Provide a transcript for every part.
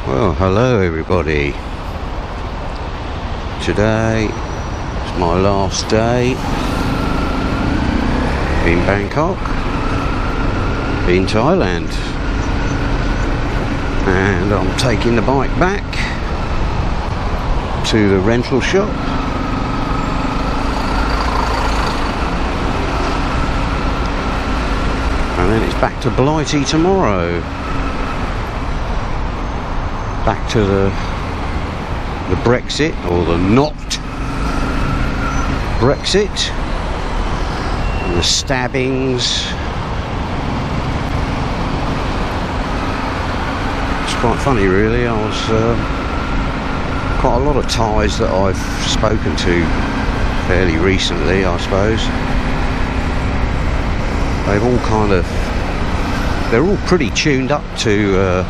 Well, hello everybody. Today is my last day in Bangkok, in Thailand, and I'm taking the bike back to the rental shop. And then it's back to Blighty tomorrow. Back to the Brexit, or the not Brexit, and the stabbings. It's quite funny really. I was quite a lot of Thais that I've spoken to fairly recently, I suppose. They've all they're all pretty tuned up to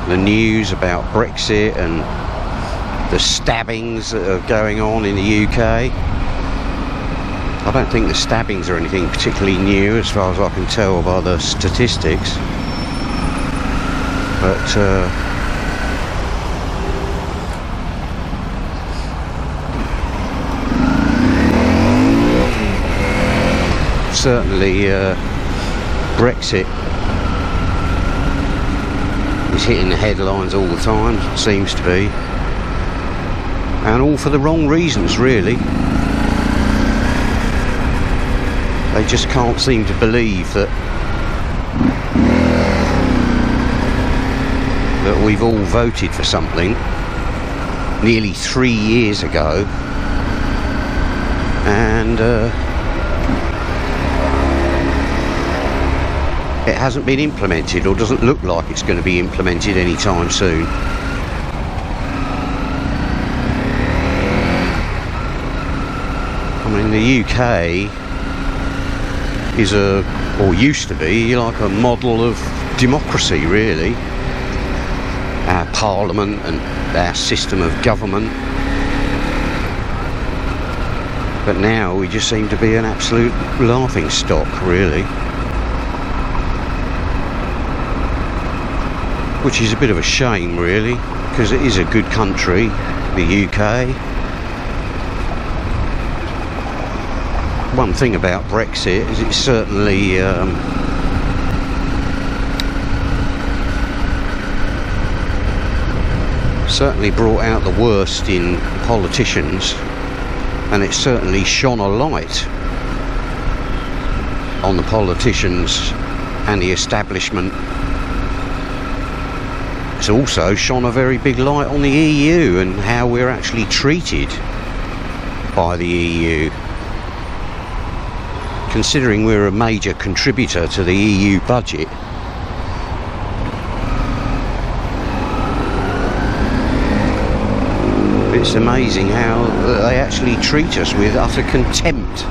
the news about Brexit and the stabbings that are going on in the UK. I don't think the stabbings are anything particularly new as far as I can tell by the statistics, but certainly Brexit is hitting the headlines all the time, seems to be, and all for the wrong reasons really. They just can't seem to believe that we've all voted for something nearly 3 years ago, and it hasn't been implemented, or doesn't look like it's going to be implemented anytime soon. I mean, the UK is or used to be, like a model of democracy really. Our parliament and our system of government. But now we just seem to be an absolute laughing stock really. Which is a bit of a shame really, because it is a good country, the UK. One thing about Brexit is it's certainly brought out the worst in politicians, and it's certainly shone a light on the politicians and the establishment. It's also shone a very big light on the EU and how we're actually treated by the EU. Considering we're a major contributor to the EU budget, it's amazing how they actually treat us with utter contempt.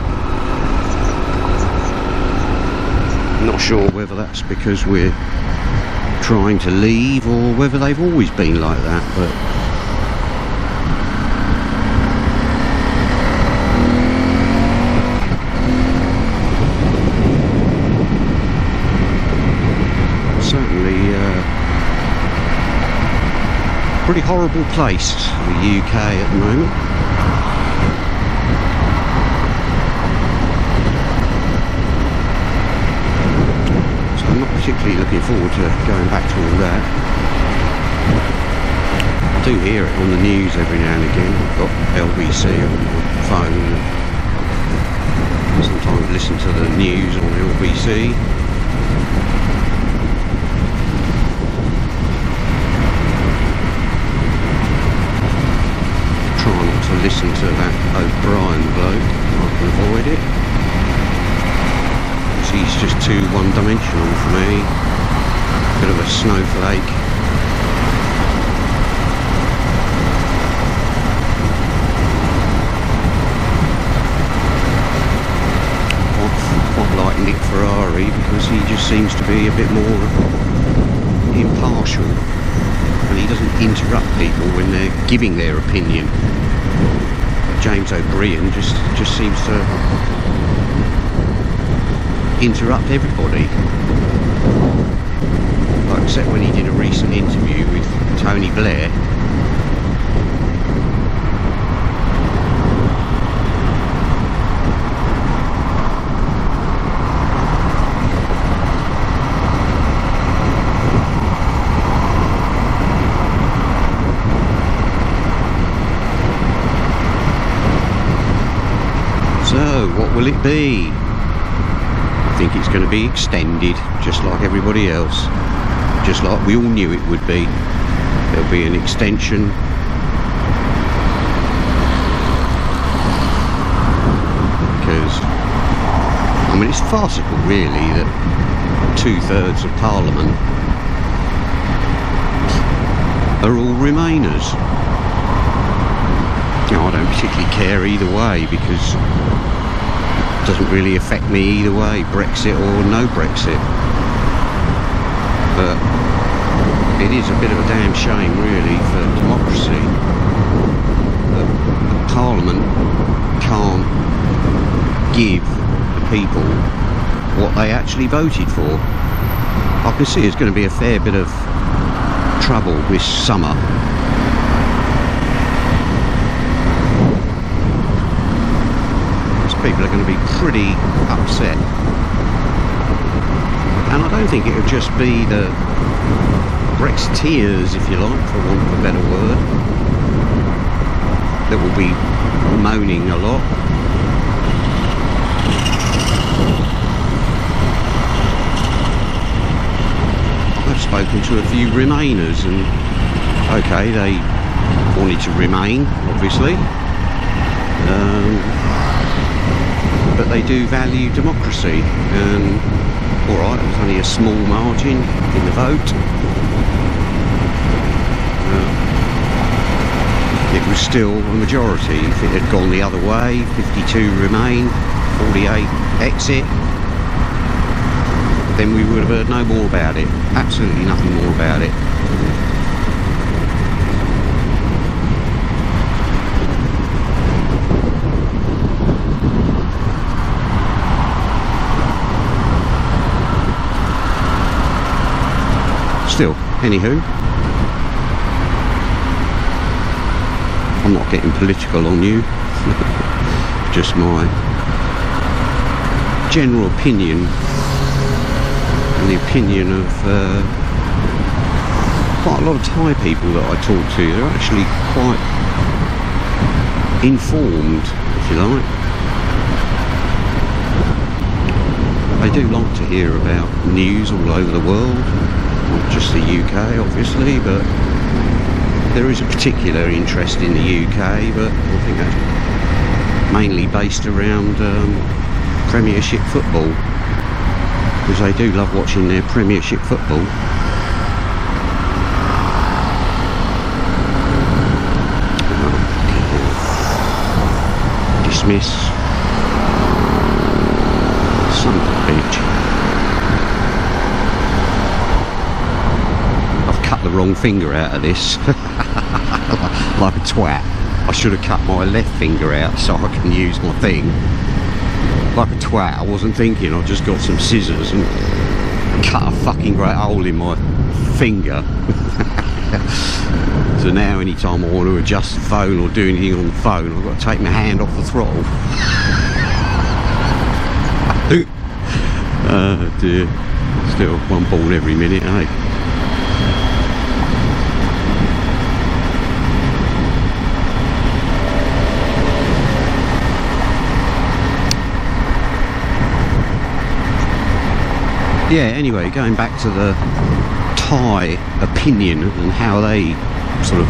I'm not sure whether that's because we're trying to leave, or whether they've always been like that, but certainly pretty horrible place, the UK at the moment. I'm not particularly looking forward to going back to all that. I do hear it on the news every now and again. I've got LBC on my phone. I sometimes listen to the news on LBC. Try not to listen to that O'Brien bloke. I can avoid it. He's just too one-dimensional for me. Bit of a snowflake. Quite like Nick Ferrari, because he just seems to be a bit more impartial, and he doesn't interrupt people when they're giving their opinion. James O'Brien just seems to interrupt everybody, like, except when he did a recent interview with Blair. So, what will it be? I think it's going to be extended, just like everybody else. Just like we all knew it would be. There'll be an extension. Because, I mean, it's farcical, really, that 2/3 of Parliament are all Remainers. You know, I don't particularly care either way, because it doesn't really affect me either way, Brexit or no Brexit. But it is a bit of a damn shame, really, for democracy that Parliament can't give the people what they actually voted for. I can see there's going to be a fair bit of trouble this summer. People are going to be pretty upset, and I don't think it'll just be the Brexiteers, if you like, for want of a better word, that will be moaning a lot. I've spoken to a few Remainers, and okay, they wanted to remain, obviously. But they do value democracy, and alright, it was only a small margin in the vote. It was still a majority. If it had gone the other way, 52 Remain, 48 exit, then we would have heard no more about it. Absolutely nothing more about it. Still, anywho, I'm not getting political on you, just my general opinion, and the opinion of quite a lot of Thai people that I talk to. They're actually quite informed, if you like. They do like to hear about news all over the world. Not just the UK, obviously, but there is a particular interest in the UK, but I think that's mainly based around Premiership football, because they do love watching their Premiership football. Dismiss. Son of a bitch. The wrong finger out of this. Like a twat. I should have cut my left finger out so I can use my thing. Like a twat. I wasn't thinking. I just got some scissors and cut a fucking great hole in my finger. So now anytime I want to adjust the phone or do anything on the phone, I've got to take my hand off the throttle. Oh dear. Still one ball every minute, eh? Yeah, anyway, going back to the Thai opinion and how they sort of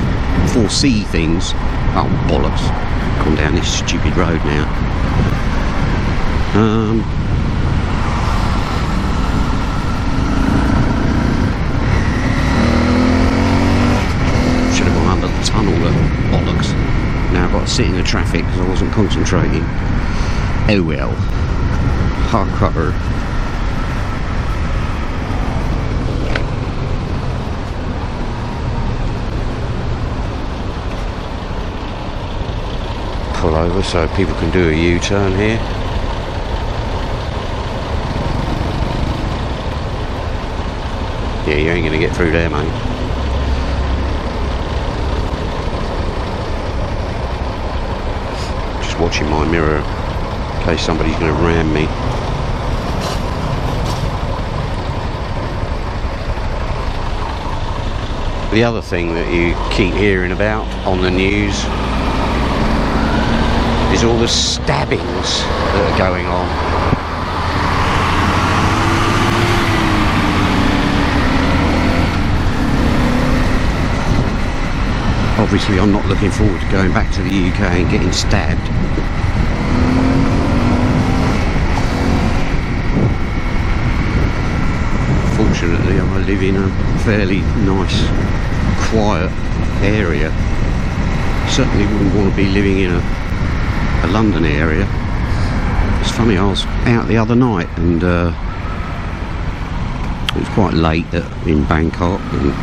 foresee things. Oh, bollocks. Gone down this stupid road now. Should have gone under the tunnel, bollocks. Now I've got to sit in the traffic because I wasn't concentrating. Oh well. Hardcover. Pull over so people can do a U-turn here. Yeah, you ain't gonna get through there, mate. watching my mirror in case somebody's going to ram me. The other thing that you keep hearing about on the news is all the stabbings that are going on. Obviously, I'm not looking forward to going back to the UK and getting stabbed. Fortunately, I live in a fairly nice, quiet area. Certainly wouldn't want to be living in a London area. It's funny, I was out the other night and it was quite late in Bangkok, and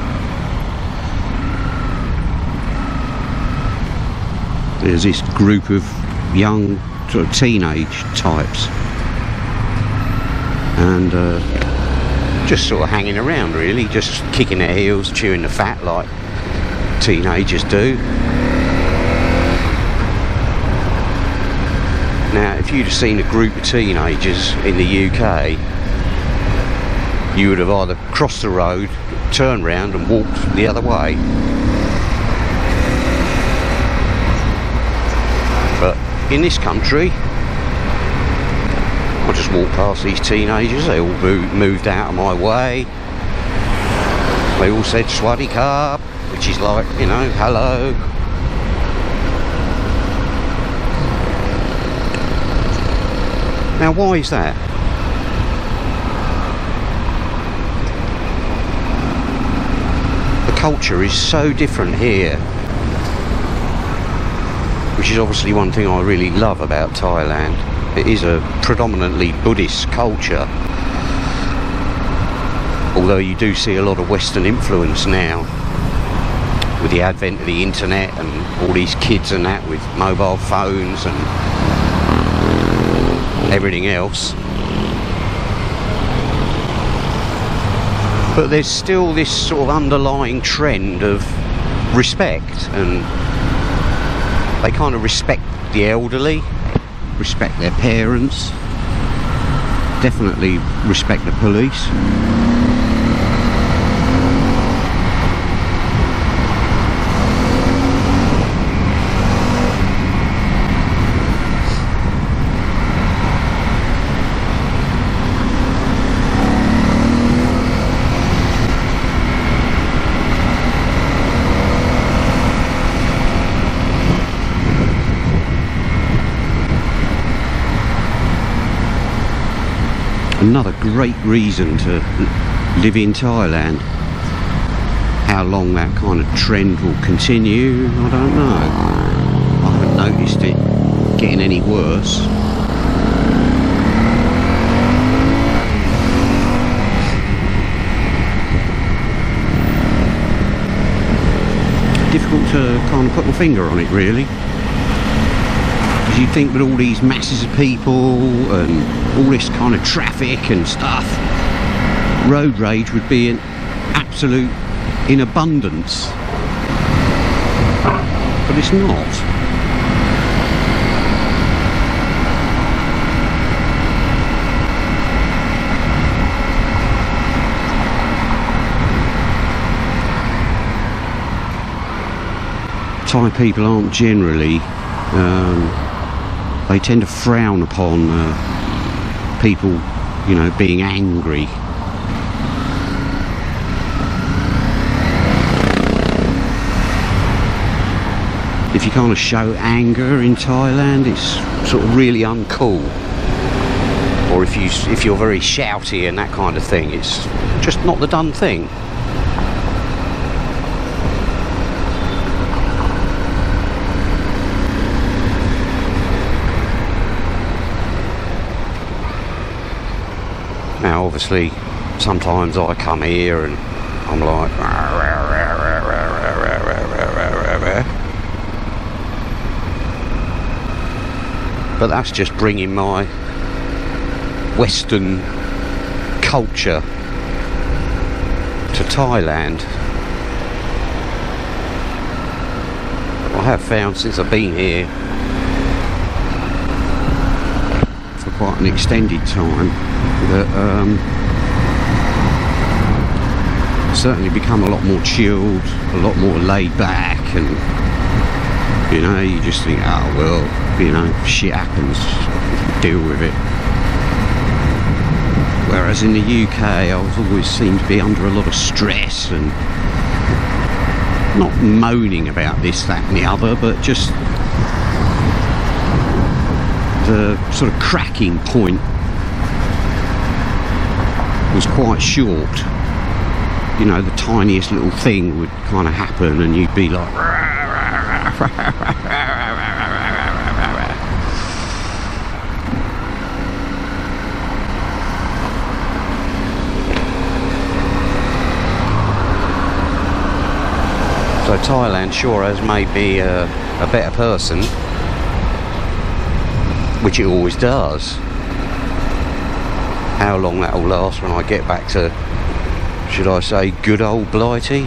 there's this group of young sort of teenage types and just sort of hanging around, really, just kicking their heels, chewing the fat like teenagers do. Now, if you'd have seen a group of teenagers in the UK, you would have either crossed the road, turned round and walked the other way. But in this country, I just walked past these teenagers, they all moved out of my way. They all said "Swaddy Carp," which is like, you know, hello. Now, why is that? The culture is so different here, which is obviously one thing I really love about Thailand. It is a predominantly Buddhist culture, although you do see a lot of Western influence now with the advent of the internet and all these kids and that with mobile phones and everything else. But there's still this sort of underlying trend of respect, and they kind of respect the elderly, respect their parents, definitely respect the police. Another great reason to live in Thailand. How long that kind of trend will continue, I don't know. I haven't noticed it getting any worse. Difficult to kind of put my finger on it, really. You'd think with all these masses of people and all this kind of traffic and stuff, road rage would be absolute in abundance, but it's not. Thai people aren't generally they tend to frown upon people, you know, being angry. If you kind of show anger in Thailand, it's sort of really uncool. Or if you're very shouty and that kind of thing, it's just not the done thing. Now, obviously, sometimes I come here and I'm like, but that's just bringing my Western culture to Thailand. I have found since I've been here quite an extended time, that certainly become a lot more chilled, a lot more laid back, and you know, you just think, oh well, you know, shit happens, deal with it. Whereas in the UK, I was always seemed to be under a lot of stress, and not moaning about this, that and the other, but just the sort of cracking point was quite short. You know, the tiniest little thing would kind of happen and you'd be like so Thailand sure has made me a better person, which it always does. How long that will last when I get back to, should I say, good old Blighty?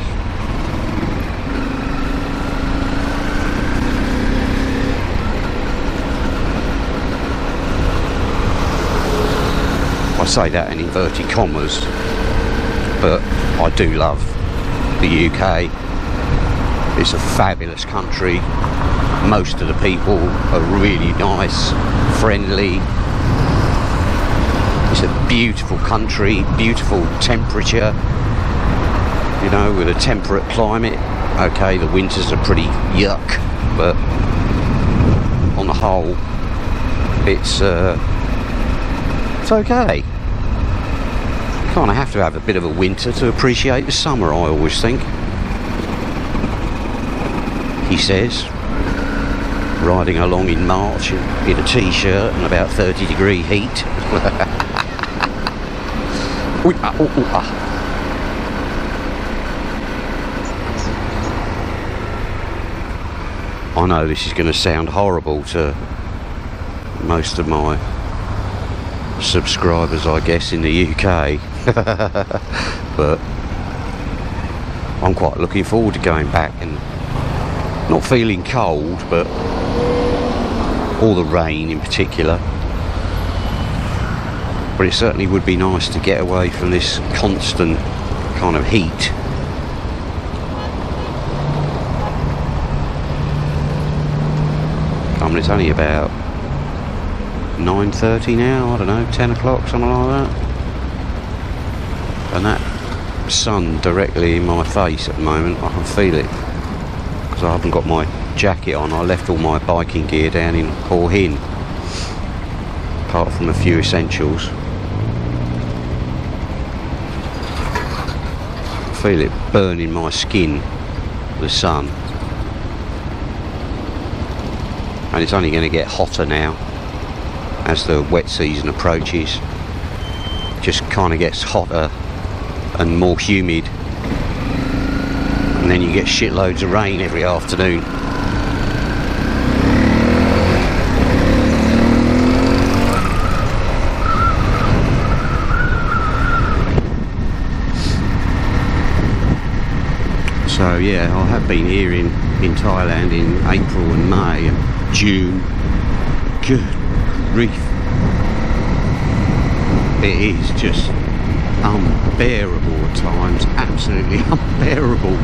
I say that in inverted commas, but I do love the UK. It's a fabulous country. Most of the people are really nice, friendly. It's a beautiful country, beautiful temperature, you know, with a temperate climate. Okay, the winters are pretty yuck, but on the whole, it's okay. You kind of have to have a bit of a winter to appreciate the summer, I always think. He says, riding along in March in a t-shirt and about 30-degree heat. I know this is going to sound horrible to most of my subscribers, I guess, in the UK, but I'm quite looking forward to going back and not feeling cold, but or the rain in particular. But it certainly would be nice to get away from this constant kind of heat. I mean, it's only about 9:30 now, I don't know, 10 o'clock, something like that. And that sun directly in my face at the moment, I can feel it. Because I haven't got my jacket on, I left all my biking gear down in Hua Hin, apart from a few essentials. I feel it burning my skin, the sun. And it's only going to get hotter now as the wet season approaches. Just kind of gets hotter and more humid, and then you get shitloads of rain every afternoon. So yeah, I have been here in Thailand in April and May and June. Good grief. It is just unbearable at times, absolutely unbearable.